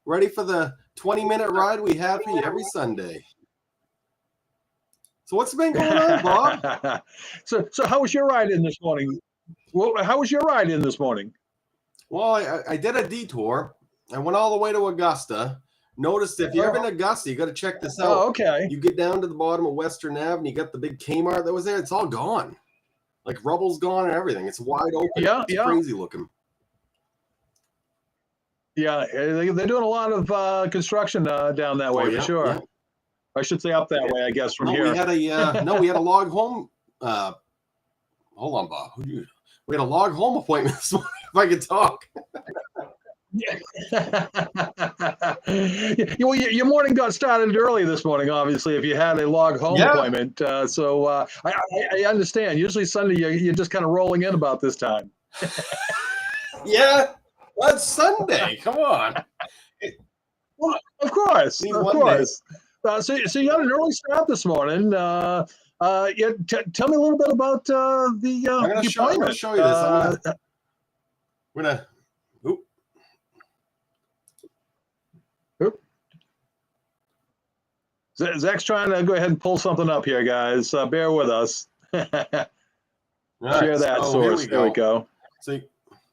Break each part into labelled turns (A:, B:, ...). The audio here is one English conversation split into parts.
A: Ready for the 20-minute ride we have here every Sunday. So what's been going on, Bob?
B: So how was your ride in this morning? Well, how was your ride in this morning?
A: Well, I did a detour. I went all the way to Augusta. Noticed if you're ever in Augusta, you got to check this out.
B: Oh, okay.
A: You get down to the bottom of Western Ave, and you got the big Kmart that was there. It's all gone. Like rubble's gone and everything. It's wide open. It's crazy looking.
B: Yeah, they're doing a lot of construction down that way for sure.
A: Yeah.
B: I should say up that way, I guess, from here.
A: We had a log home. Hold on, Bob. We had a log home appointment this morning. If I could talk.
B: Well, your morning got started early this morning, obviously, if you had a log home appointment. So I understand. Usually Sunday, you're just kind of rolling in about this time.
A: Yeah, that's Sunday. Come on.
B: Well, of course. So you got an early start this morning. Tell me a little bit about the appointment.
A: I'm going to show you this. We're going to...
B: Zach's trying to go ahead and pull something up here, guys. Bear with us. Share that source. There we go.
A: So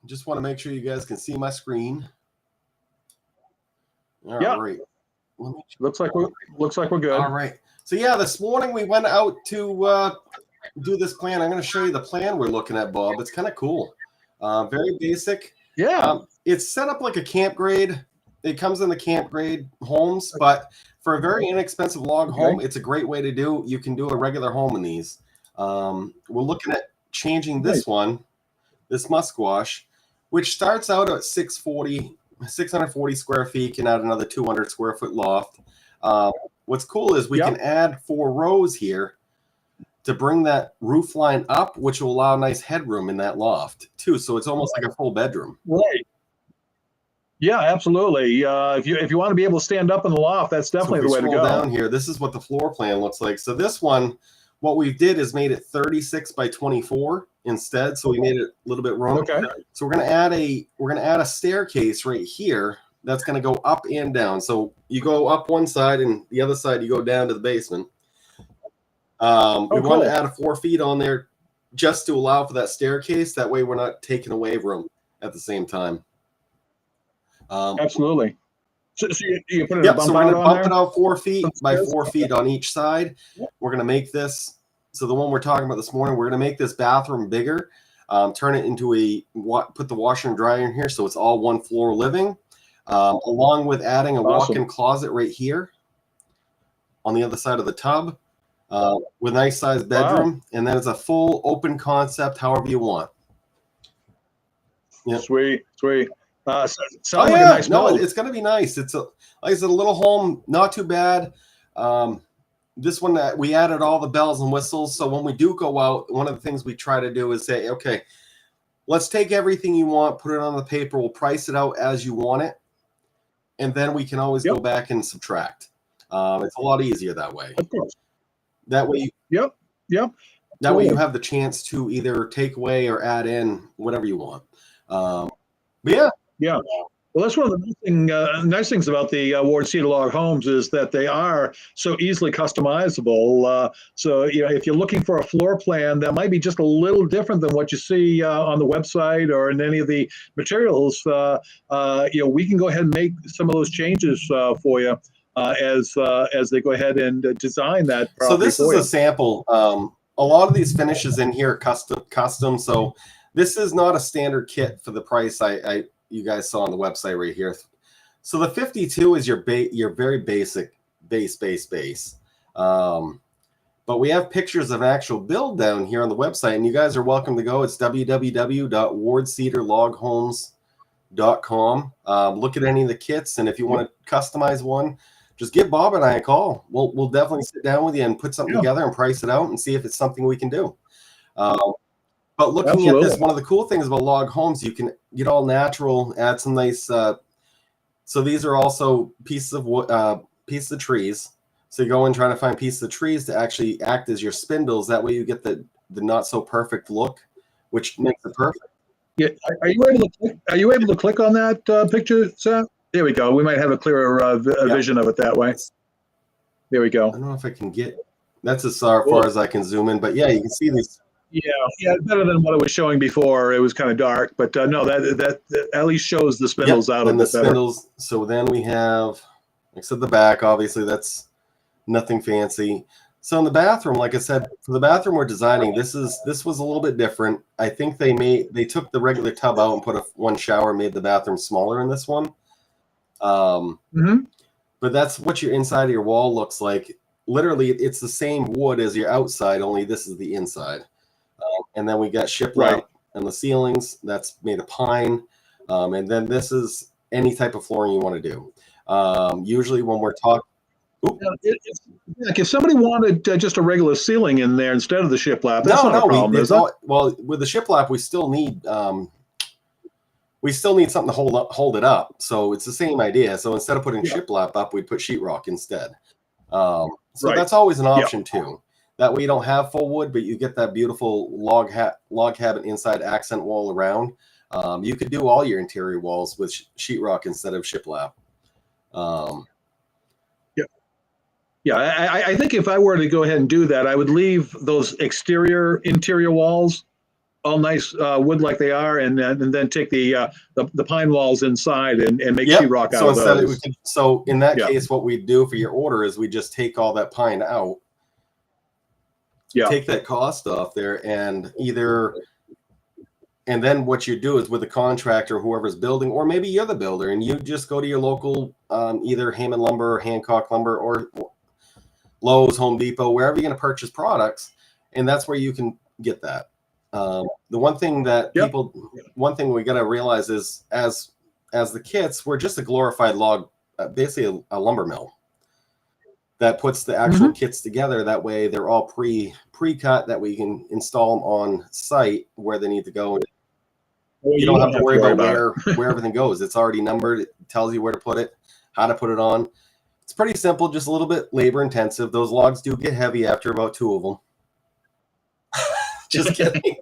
A: just want to make sure you guys can see my screen. All right.
B: Looks like we're good.
A: All right. So yeah, this morning we went out to do this plan. I'm going to show you the plan we're looking at, Bob. It's kind of cool. Very basic.
B: Yeah.
A: It's set up like a camp grade. It comes in the camp grade homes, but for a very inexpensive log home, it's a great way to do. You can do a regular home in these. We're looking at changing this one, this musquash, which starts out at 640 square feet, can add another 200 square foot loft. What's cool is we can add 4 rows here to bring that roof line up, which will allow nice headroom in that loft too. So it's almost like a full bedroom.
B: Right. Yeah, absolutely. If you want to be able to stand up in the loft, that's definitely the way to go.
A: Down here, this is what the floor plan looks like. So this one, what we did is made it 36 by 24 instead. So we made it a little bit wrong.
B: Okay.
A: So we're gonna add a staircase right here that's gonna go up and down. So you go up one side and the other side you go down to the basement. We want to add 4 feet on there just to allow for that staircase. That way we're not taking away room at the same time.
B: Absolutely. So you put it
A: so we're going to bump it out 4 feet by 4 feet on each side. We're going to make this, so the one we're talking about this morning, we're going to make this bathroom bigger, turn it into put the washer and dryer in here so it's all one floor living, along with adding a walk-in closet right here on the other side of the tub with a nice sized bedroom. And then it's a full open concept, however you want.
B: Yep. Sweet. Nice
A: it's going to be nice. It's like I said, a little home, not too bad. This one that we added all the bells and whistles. So when we do go out, one of the things we try to do is say, okay, let's take everything you want, put it on the paper. We'll price it out as you want it. And then we can always go back and subtract. It's a lot easier that way.
B: Of course.
A: That way.
B: Yep.
A: That way you have the chance to either take away or add in whatever you want.
B: Yeah. Well, that's one of the nice things about the Ward Cedar Log homes is that they are so easily customizable. So, if you're looking for a floor plan that might be just a little different than what you see on the website or in any of the materials, we can go ahead and make some of those changes for you as they go ahead and design that.
A: So this is a sample. A lot of these finishes in here are custom. So this is not a standard kit for the price you guys saw on the website right here. So the 52 is your very basic base. But we have pictures of an actual build down here on the website, and you guys are welcome to go. It's www.wardcedarloghomes.com. Look at any of the kits, and if you want to customize one, just give Bob and I a call. We'll definitely sit down with you and put something together and price it out and see if it's something we can do. But looking at this, one of the cool things about log homes, you can get all natural, add some nice. So these are also pieces of trees. So you go and try to find pieces of trees to actually act as your spindles. That way you get the not so perfect look, which makes it perfect.
B: Yeah. Are you able to click on that picture, Seth? There we go. We might have a clearer vision of it that way. There we go.
A: I don't know if I can get. That's as far as I can zoom in, but yeah, you can see these.
B: Yeah, better than what it was showing before. It was kind of dark, but no, that at least shows the spindles out a bit better.
A: So then we have, like I said, the back. Obviously, that's nothing fancy. So in the bathroom, like I said, for the bathroom we're designing, this was a little bit different. I think they took the regular tub out and put one shower, made the bathroom smaller in this one. But that's what your inside of your wall looks like. Literally, it's the same wood as your outside, only this is the inside. And then we got shiplap on the ceilings. That's made of pine. And then this is any type of flooring you want to do. Usually when we're talking,
B: like if somebody wanted just a regular ceiling in there instead of the shiplap, that's not a problem, is it?
A: Well, with the shiplap, we still need something to hold it up. So it's the same idea. So instead of putting shiplap up, we put sheetrock instead. So that's always an option too. That way you don't have full wood, but you get that beautiful log cabin inside accent wall around. You could do all your interior walls with sheetrock instead of shiplap.
B: I think if I were to go ahead and do that, I would leave those interior walls all nice wood like they are, and then take the pine walls inside and make sheetrock out of those.
A: So in that case, what we do for your order is we just take all that pine out. Take that cost off there, and then what you do is with the contractor, whoever's building, or maybe you're the builder, and you just go to your local either Hammond Lumber, or Hancock Lumber, or Lowe's, Home Depot, wherever you're going to purchase products, and that's where you can get that. The one thing that one thing we got to realize is as the kits, we're just a glorified log, basically a lumber mill that puts the actual kits together. That way they're all pre-cut, that way you can install them on site where they need to go. And you don't have to worry about where everything goes. It's already numbered. It tells you where to put it, how to put it on. It's pretty simple, just a little bit labor intensive. Those logs do get heavy after about 2 of them. Just kidding.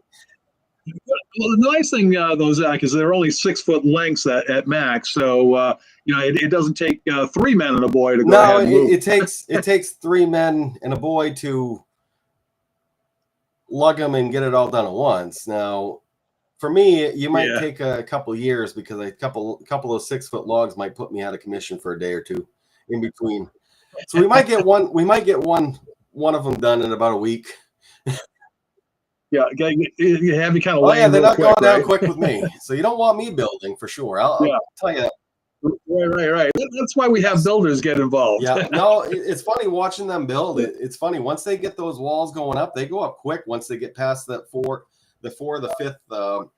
B: Well, the nice thing, though, Zach, is they're only 6 foot lengths at max. So, it doesn't take 3 men and a boy to go ahead and move.
A: It takes 3 men and a boy to lug them and get it all done at once. Now, for me, you might take a couple years, because a couple of those 6 foot logs might put me out of commission for a day or two in between. So we might get one of them done in about a week.
B: You have you kind of
A: they're not going down quick with me. So you don't want me building for sure. I'll tell you that.
B: Right. That's why we have builders get involved.
A: No, it's funny watching them build. It's funny, once they get those walls going up, they go up quick once they get past the 5th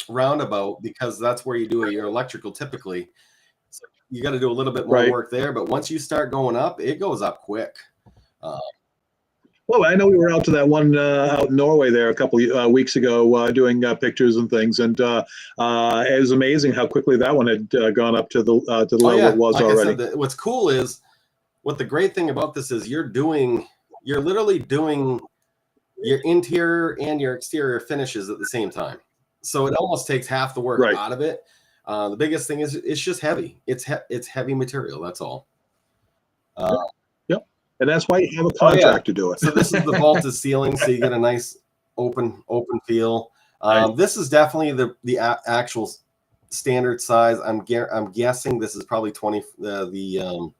A: roundabout, because that's where you do your electrical typically. So you got to do a little bit more work there, but once you start going up, it goes up quick.
B: Well, I know we were out to that one out in Norway there a couple weeks ago doing pictures and things, and it was amazing how quickly that one had gone up to the level it was already.
A: What's cool is, the great thing about this is you're literally doing your interior and your exterior finishes at the same time. So it almost takes half the work out of it. The biggest thing is it's just heavy. It's heavy material. That's all.
B: And that's why you have a contractor do it.
A: So this is the vaulted ceiling, so you get a nice open feel. This is definitely the actual standard size. I'm guessing this is probably 20. The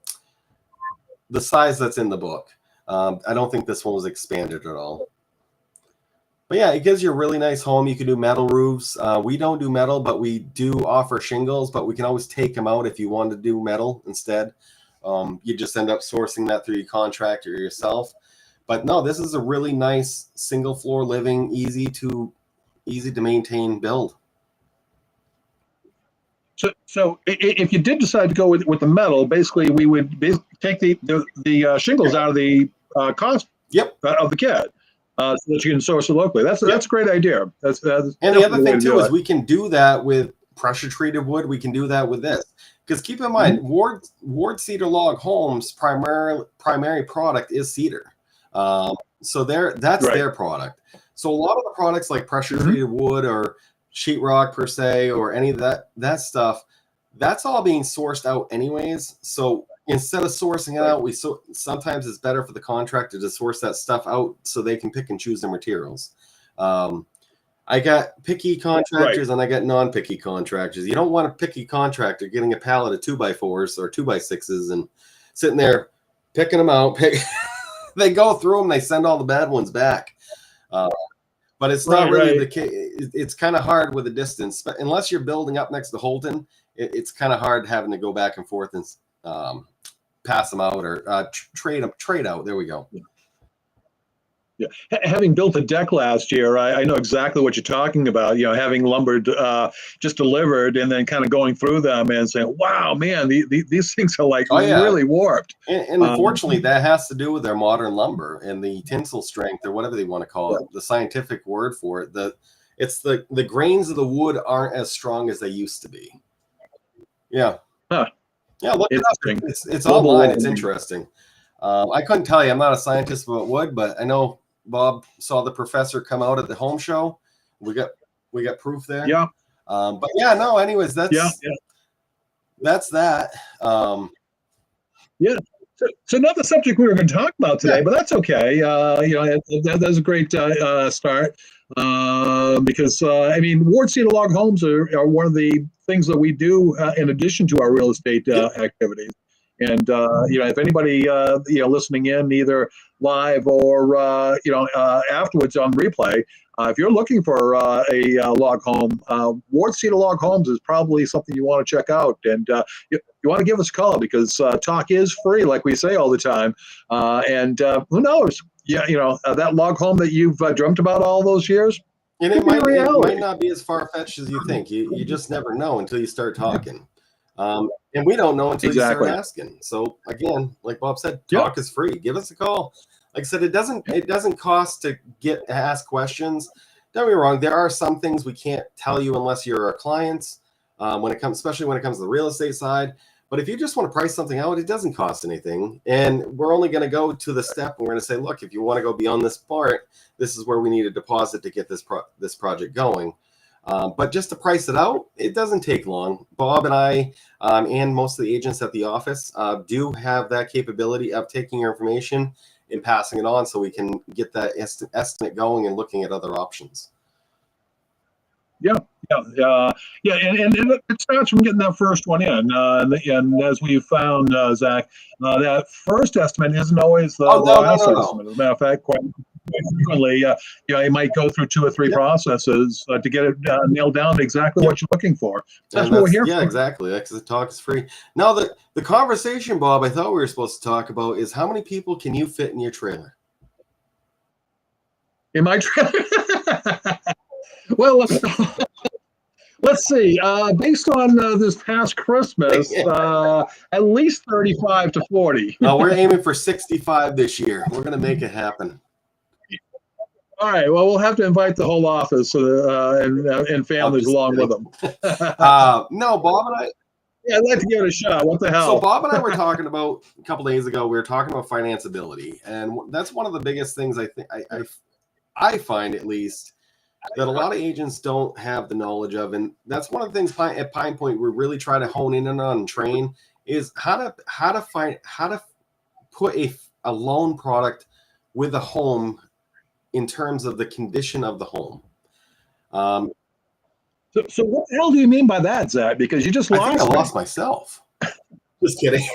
A: size that's in the book. I don't think this one was expanded at all. But yeah, it gives you a really nice home. You can do metal roofs. We don't do metal, but we do offer shingles. But we can always take them out if you want to do metal instead. You just end up sourcing that through your contractor yourself. But no, this is a really nice single floor living, easy to maintain build.
B: So if you did decide to go with the metal, basically we would take the shingles out of the cost of the kit, so that you can source it locally. That's a great idea. And
A: the other thing too is we can do that with pressure treated wood. We can do that with this. Because keep in mind, Ward Cedar Log Homes' primary product is cedar, so that's their product. So a lot of the products like pressure treated wood or sheetrock per se, or any of that stuff, that's all being sourced out anyways. So instead of sourcing it out, sometimes it's better for the contractor to source that stuff out so they can pick and choose their materials. I got picky contractors and I got non-picky contractors. You don't want a picky contractor getting a pallet of 2x4s or 2x6s and sitting there picking them out. They go through them, they send all the bad ones back. But it's not really the case. It's kind of hard with the distance, but unless you're building up next to Holton, it's kind of hard having to go back and forth and pass them out or trade out. There we go.
B: Yeah, having built a deck last year, I know exactly what you're talking about. Having lumber just delivered and then kind of going through them and saying, "Wow, man, these things are like really warped."
A: And unfortunately, that has to do with their modern lumber and the tensile strength or whatever they want to call it. The scientific word for it. It's the grains of the wood aren't as strong as they used to be. Yeah.
B: Huh.
A: Yeah, look it up. It's online. It's interesting. I couldn't tell you. I'm not a scientist about wood, but I know Bob saw the professor come out at the home show. We got proof there.
B: Yeah.
A: But yeah, no. Anyways, that's that.
B: Yeah. So not the subject we were going to talk about today, but that's okay. That's a great start because I mean, Ward Cedar Log Homes are one of the things that we do in addition to our real estate activities. And if anybody listening in either live or afterwards on replay, if you're looking for a log home, Ward Cedar Log Homes is probably something you want to check out. And you want to give us a call because talk is free, like we say all the time. And who knows? That log home that you've dreamt about all those years.
A: And it might not be as far-fetched as you think. You just never know until you start talking. And we don't know until you start asking. So again, like Bob said, talk is free. Give us a call. Like I said, it doesn't cost to ask questions. Don't get me wrong. There are some things we can't tell you unless you're our clients. Especially when it comes to the real estate side. But if you just want to price something out, it doesn't cost anything. And we're only going to go to the step. And we're going to say, look, if you want to go beyond this part, this is where we need a deposit to get this project going. But just to price it out, it doesn't take long. Bob and I and most of the agents at the office do have that capability of taking your information and passing it on so we can get that estimate going and looking at other options.
B: And it starts from getting that first one in. And as we found, Zach, that first estimate isn't always the last estimate. As a matter of fact, quite frequently, you might go through 2 or 3 processes to get it nailed down to exactly what you're looking for. That's what we're here for.
A: Yeah, exactly. Because the talk is free. Now, the conversation, Bob, I thought we were supposed to talk about is how many people can you fit in your trailer?
B: In my trailer? Well, let's see. Based on this past Christmas, at least 35 to 40.
A: No, we're aiming for 65 this year. We're going to make it happen.
B: All right. Well, we'll have to invite the whole office and families along with them.
A: No, Bob and I.
B: Yeah, I'd like to give it a shot. What the hell?
A: So Bob and I were talking about a couple days ago. We were talking about financeability, and that's one of the biggest things I find, at least, that a lot of agents don't have the knowledge of. And that's one of the things at PinePoint we really try to hone in on and train is how to put a loan product with a home in terms of the condition of the home.
B: So what the hell do you mean by that, Zach? Because you just lost me.
A: I lost myself. Just kidding.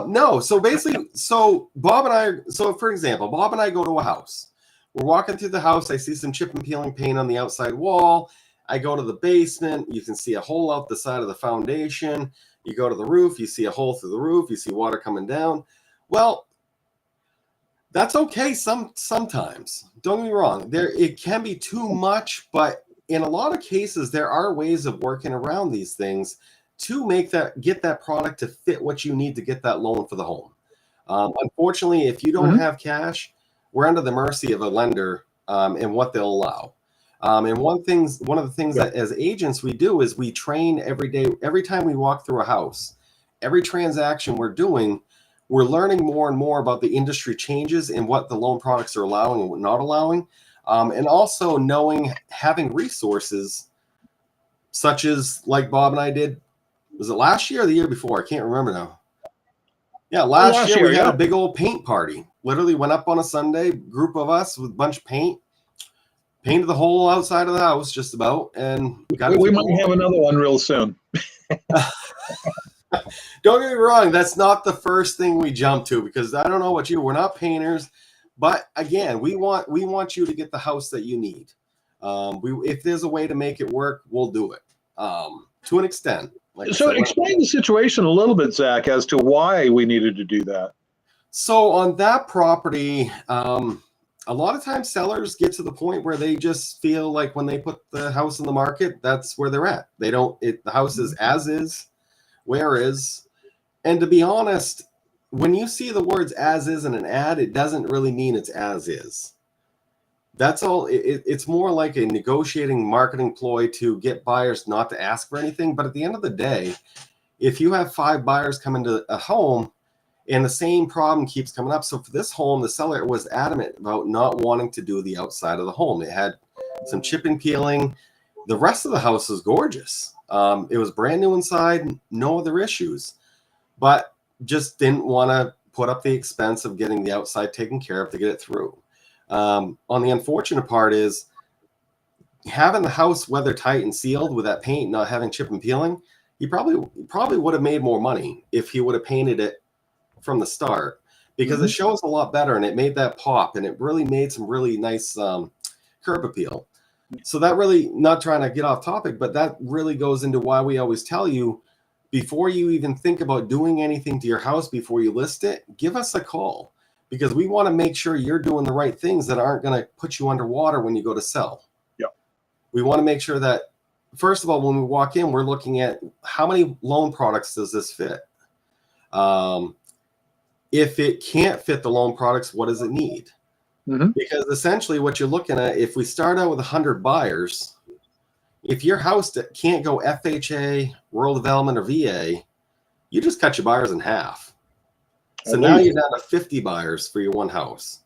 A: No. So basically, for example, Bob and I go to a house. We're walking through the house. I see some chip and peeling paint on the outside wall. I go to the basement. You can see a hole out the side of the foundation. You go to the roof. You see a hole through the roof. You see water coming down. Well, that's okay sometimes. Don't get me wrong. It can be too much, but in a lot of cases, there are ways of working around these things to get that product to fit what you need to get that loan for the home. Unfortunately, if you don't have cash, we're under the mercy of a lender and what they'll allow. And one of the things that as agents we do is we train every day. Every time we walk through a house, every transaction we're doing, we're learning more and more about the industry changes and what the loan products are allowing and what not allowing. And also having resources such as like Bob and I did Was it last year or the year before? I can't remember now. Yeah, last year we had a big old paint party. Literally went up on a Sunday, group of us with a bunch of paint, painted the whole outside of the house just about, and
B: we might have another one real soon.
A: Don't get me wrong, that's not the first thing we jump to, because I don't know about you, we're not painters, but again, we want you to get the house that you need. If there's a way to make it work, we'll do it to an extent.
B: So explain the situation a little bit, Zach, as to why we needed to do that.
A: So on that property, a lot of times sellers get to the point where they just feel like when they put the house in the market, that's where they're at. They don't, the house is as is, where is. And to be honest, when you see the words as is in an ad, it doesn't really mean it's as is. That's all. It's more like a negotiating marketing ploy to get buyers not to ask for anything. But at the end of the day, if you have 5 buyers come into a home and the same problem keeps coming up. So for this home, the seller was adamant about not wanting to do the outside of the home. It had some chipping peeling. The rest of the house was gorgeous. It was brand new inside, no other issues, but just didn't want to put up the expense of getting the outside taken care of to get it through. On the unfortunate part is having the house weather tight and sealed with that paint not having chip and peeling. He probably would have made more money if he would have painted it from the start, because it shows a lot better and it made that pop and it really made some really nice curb appeal. So that really, not trying to get off topic, but that really goes into why we always tell you, before you even think about doing anything to your house, before you list it, give us a call, because we want to make sure you're doing the right things that aren't going to put you underwater when you go to sell.
B: Yeah.
A: We want to make sure that, first of all, when we walk in, we're looking at how many loan products does this fit? If it can't fit the loan products, what does it need? Because essentially what you're looking at, if we start out with 100 buyers, if your house can't go FHA, rural development, or VA, you just cut your buyers in half. So now you're down to 50 buyers for your one house.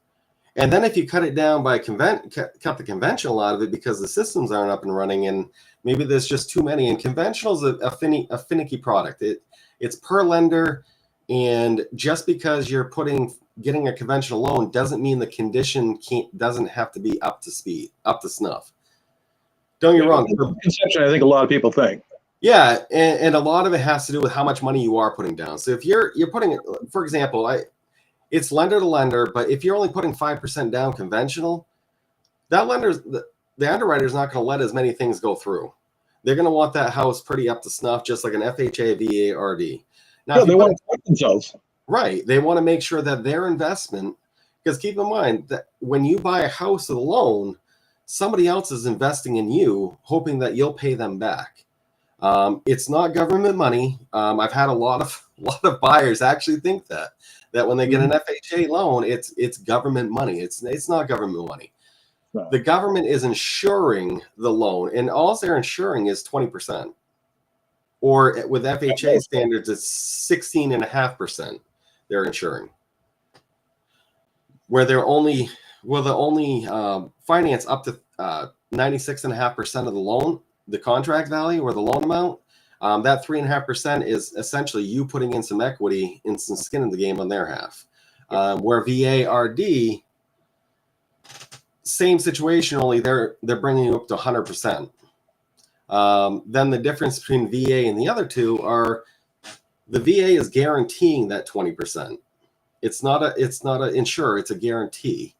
A: And then if you cut it down by cut the conventional out of it because the systems aren't up and running and maybe there's just too many. And conventional is a finicky product. It's per lender. And just because you're getting a conventional loan doesn't mean the condition doesn't have to be up to speed, up to snuff. Don't get me wrong.
B: Conception, I think a lot of people think.
A: Yeah, and a lot of it has to do with how much money you are putting down. So if you're putting, for example, it's lender to lender, but if you're only putting 5% down conventional, that the underwriter is not going to let as many things go through. They're going to want that house pretty up to snuff, just like an FHA, VA, RD. Now,
B: they want to protect themselves.
A: Right. They want to make sure that their investment, because keep in mind that when you buy a house with a loan, somebody else is investing in you, hoping that you'll pay them back. It's not government money. I've had a lot of buyers actually think that when they get an FHA loan, it's government money. It's not government money. No. The government is insuring the loan, and all they're insuring is 20%. Or with FHA standards, it's 16.5% they're insuring. Where they'll only finance up to 96.5% of the loan, the contract value or the loan amount. That 3.5% is essentially you putting in some equity and some skin in the game on their half. Where VA RD, same situation, only they're bringing you up to 100%. Then the difference between VA and the other two are the VA is guaranteeing that 20%. It's not a insurer, it's a guarantee.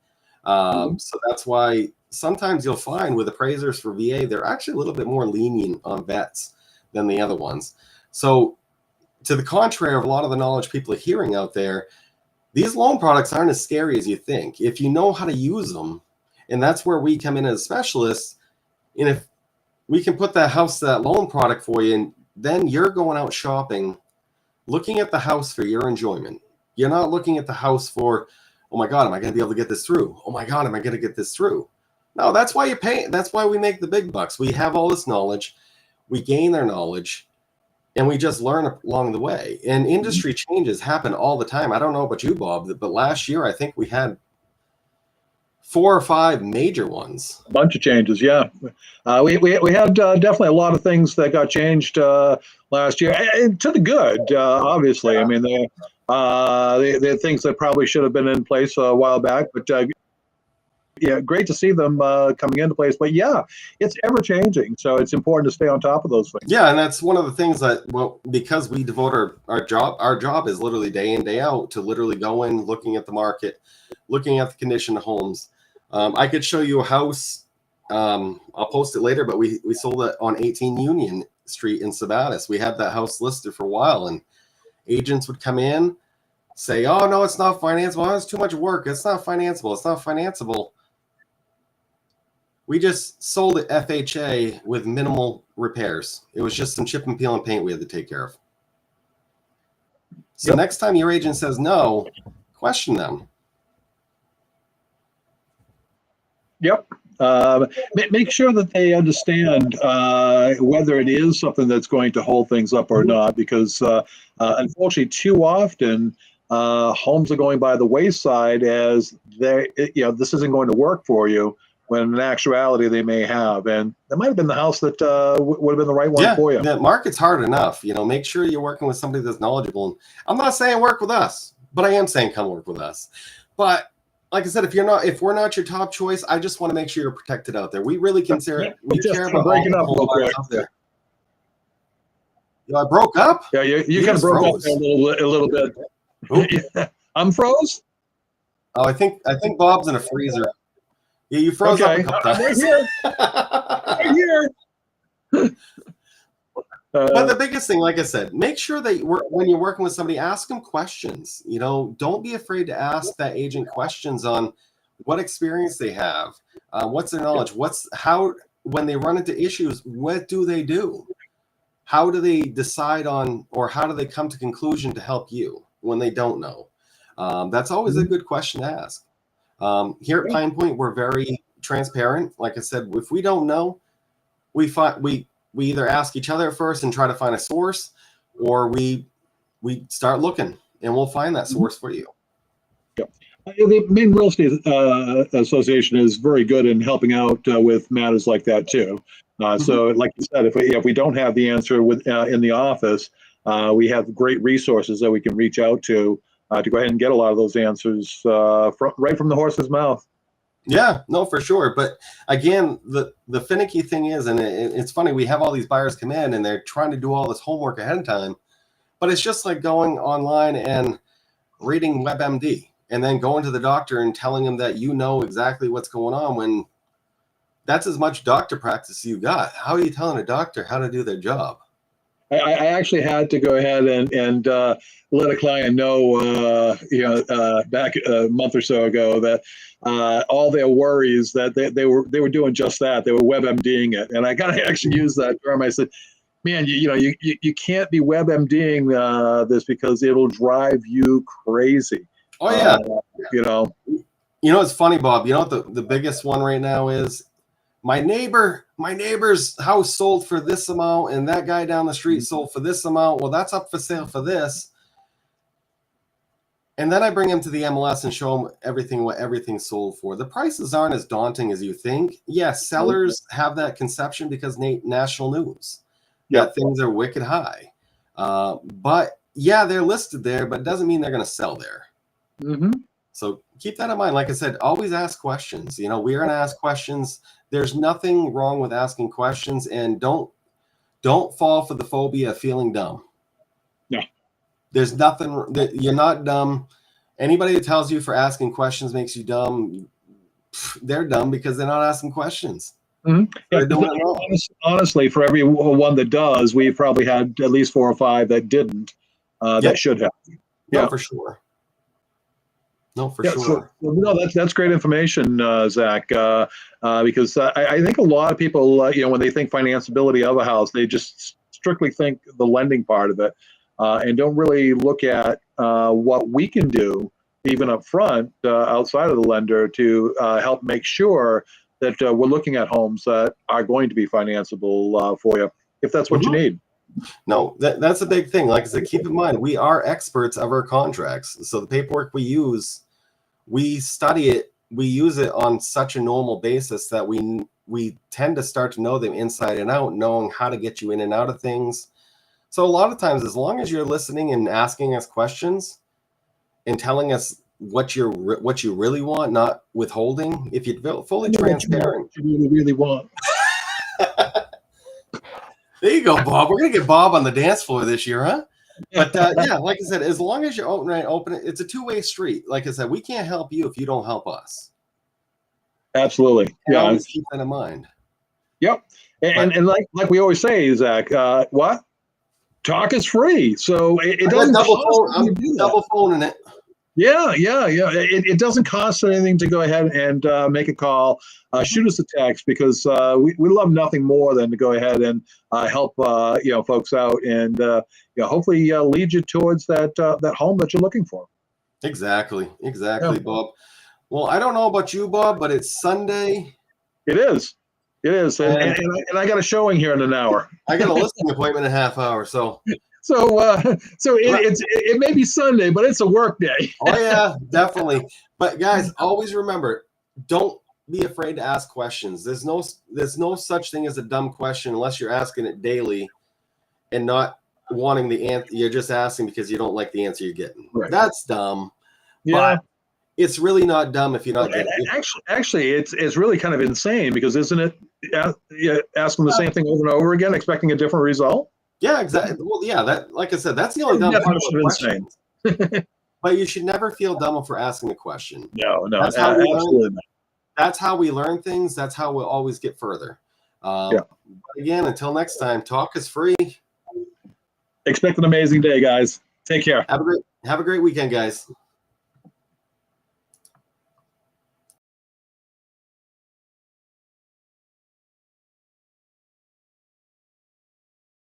A: So that's why sometimes you'll find with appraisers for VA, they're actually a little bit more lenient on bets than the other ones. So to the contrary of a lot of the knowledge people are hearing out there, these loan products aren't as scary as you think. If you know how to use them, and that's where we come in as specialists, and if we can put that house, that loan product for you, and then you're going out shopping, looking at the house for your enjoyment. You're not looking at the house for, oh my God, am I going to be able to get this through? Oh my God, am I going to get this through? No, that's why you pay. That's why we make the big bucks. We have all this knowledge. We gain their knowledge, and we just learn along the way. And industry changes happen all the time. I don't know about you, Bob, but last year I think we had 4 or 5 major ones.
B: A bunch of changes, yeah. We had definitely a lot of things that got changed last year, and to the good, obviously. I mean, the things that probably should have been in place a while back, but yeah, great to see them coming into place. But yeah, it's ever changing, so it's important to stay on top of those things.
A: Yeah, and that's one of the things that, well, because we devote our job is literally day in, day out to literally go in, looking at the market, looking at the condition of homes. I could show you a house. I'll post it later, but we sold it on 18 Union Street in Sabatis. We had that house listed for a while, and agents would come in, say, "Oh no, it's not financeable. Oh, it's too much work. It's not financeable. It's not financeable." We just sold it FHA with minimal repairs. It was just some chip and peel and paint we had to take care of. So
B: Yep.
A: Next time your agent says no, question them.
B: Yep. Make sure that they understand whether it is something that's going to hold things up or not, because unfortunately, too often homes are going by the wayside as this isn't going to work for you, when in actuality they may have, and that might have been the house that would have been the right one for you.
A: The market's hard enough. Make sure you're working with somebody that's knowledgeable. And I'm not saying work with us, but I am saying come work with us. But like I said, if we're not your top choice, I just want to make sure you're protected out there. We really consider we care about
B: breaking
A: all
B: up
A: the
B: real
A: home buyers
B: quick.
A: out there. I broke up.
B: Yeah, you kind of broke up there a little bit. I'm froze.
A: Oh, I think Bob's in a freezer. Yeah, you froze up a couple times.
B: Right here.
A: But the biggest thing, like I said, make sure that when you're working with somebody, ask them questions. Don't be afraid to ask that agent questions on what experience they have, what's their knowledge, when they run into issues, what do they do? How do they decide on, or how do they come to conclusion to help you when they don't know? That's always a good question to ask. Here at PinePoint, we're very transparent. Like I said, if we don't know, we either ask each other first and try to find a source, or we start looking and we'll find that source for you.
B: Yep. The Maine Real Estate Association is very good in helping out with matters like that too. So, like you said, if we don't have the answer in the office, we have great resources that we can reach out to go ahead and get a lot of those answers right from the horse's mouth.
A: Yeah, no, for sure. But again, the finicky thing is, and it's funny, we have all these buyers come in and they're trying to do all this homework ahead of time, but it's just like going online and reading WebMD and then going to the doctor and telling them that you know exactly what's going on, when that's as much doctor practice you got. How are you telling a doctor how to do their job?
B: I actually had to go ahead and let a client know, back a month or so ago, that all their worries, that they were doing just that. They were WebMDing it, and I got to actually use that term. I said, "Man, you can't be WebMDing this, because it'll drive you crazy."
A: Oh yeah,
B: It's
A: funny, Bob. You know what the biggest one right now is? My neighbor's house sold for this amount, and that guy down the street sold for this amount. Well, that's up for sale for this. And then I bring him to the MLS and show him what everything sold for. The prices aren't as daunting as you think. Yes, sellers have that conception because national news that things are wicked high. But yeah, they're listed there, but it doesn't mean they're going to sell there.
B: Mm-hmm.
A: So keep that in mind. Like I said, always ask questions. We're going to ask questions. There's nothing wrong with asking questions, and don't fall for the phobia of feeling dumb.
B: Yeah.
A: There's nothing that you're not dumb. Anybody that tells you for asking questions makes you dumb, they're dumb because they're not asking questions.
B: Mm-hmm. They're doing it wrong. Honestly, for every one that does, we've probably had at least 4 or 5 that didn't, that should have.
A: No, for sure. No, for sure.
B: So, no, that's great information, Zach. Because I think a lot of people, when they think financeability of a house, they just strictly think the lending part of it, and don't really look at what we can do, even up front, outside of the lender, to help make sure that we're looking at homes that are going to be financeable for you, if that's what you need.
A: No, that's a big thing. Like I said, keep in mind, we are experts of our contracts. So the paperwork we use, we study it we use it on such a normal basis that we tend to start to know them inside and out, knowing how to get you in and out of things. So a lot of times, as long as you're listening and asking us questions and telling us what you really want, not withholding, if you're fully transparent,
B: what you really want.
A: There you go, Bob. We're gonna get Bob on the dance floor this year, huh? But yeah, like I said, as long as you're open, it's a two-way street. Like I said, we can't help you if you don't help us.
B: Absolutely.
A: And
B: Yeah.
A: always keep that in mind.
B: Yep. And like we always say, Zach, what? Talk is free. So it doesn't
A: double phoning it.
B: Yeah. It doesn't cost anything to go ahead and make a call. Shoot us a text, because we love nothing more than to go ahead and help folks out, and hopefully lead you towards that home that you're looking for.
A: Exactly, Bob. Well, I don't know about you, Bob, but it's Sunday.
B: It is, and I got a showing here in an hour.
A: I got a listing appointment in a half hour, so.
B: So it may be Sunday, but it's a work day.
A: Oh yeah, definitely. But guys, always remember, don't be afraid to ask questions. There's no such thing as a dumb question unless you're asking it daily and not wanting the answer. You're just asking because you don't like the answer you're getting. Right. That's dumb.
B: Yeah.
A: But it's really not dumb if you're not getting it.
B: Actually, it's really kind of insane, because isn't it asking the same thing over and over again, expecting a different result?
A: Yeah, exactly. Well, yeah, that, like I said, that's the only dumb part of the question. But you should never feel dumb for asking a question.
B: No, absolutely not.
A: That's how we learn things. That's how we'll always get further. But again, until next time, talk is free.
B: Expect an amazing day, guys. Take care.
A: Have a great weekend, guys.